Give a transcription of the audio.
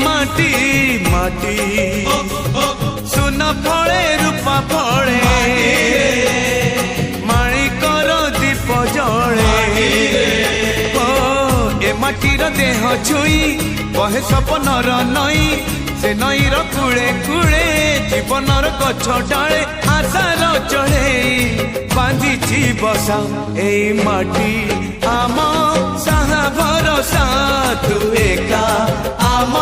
माटी माटी सुन फले रूपा फले माणिकर दीप जले ए माटीर देह छुई कहे सपनर नई से नईर कूले कूले जीवनर गछ डाले आशार चढ़े बांधिची बसा ए माटी आम साहा भरसा तू एका आम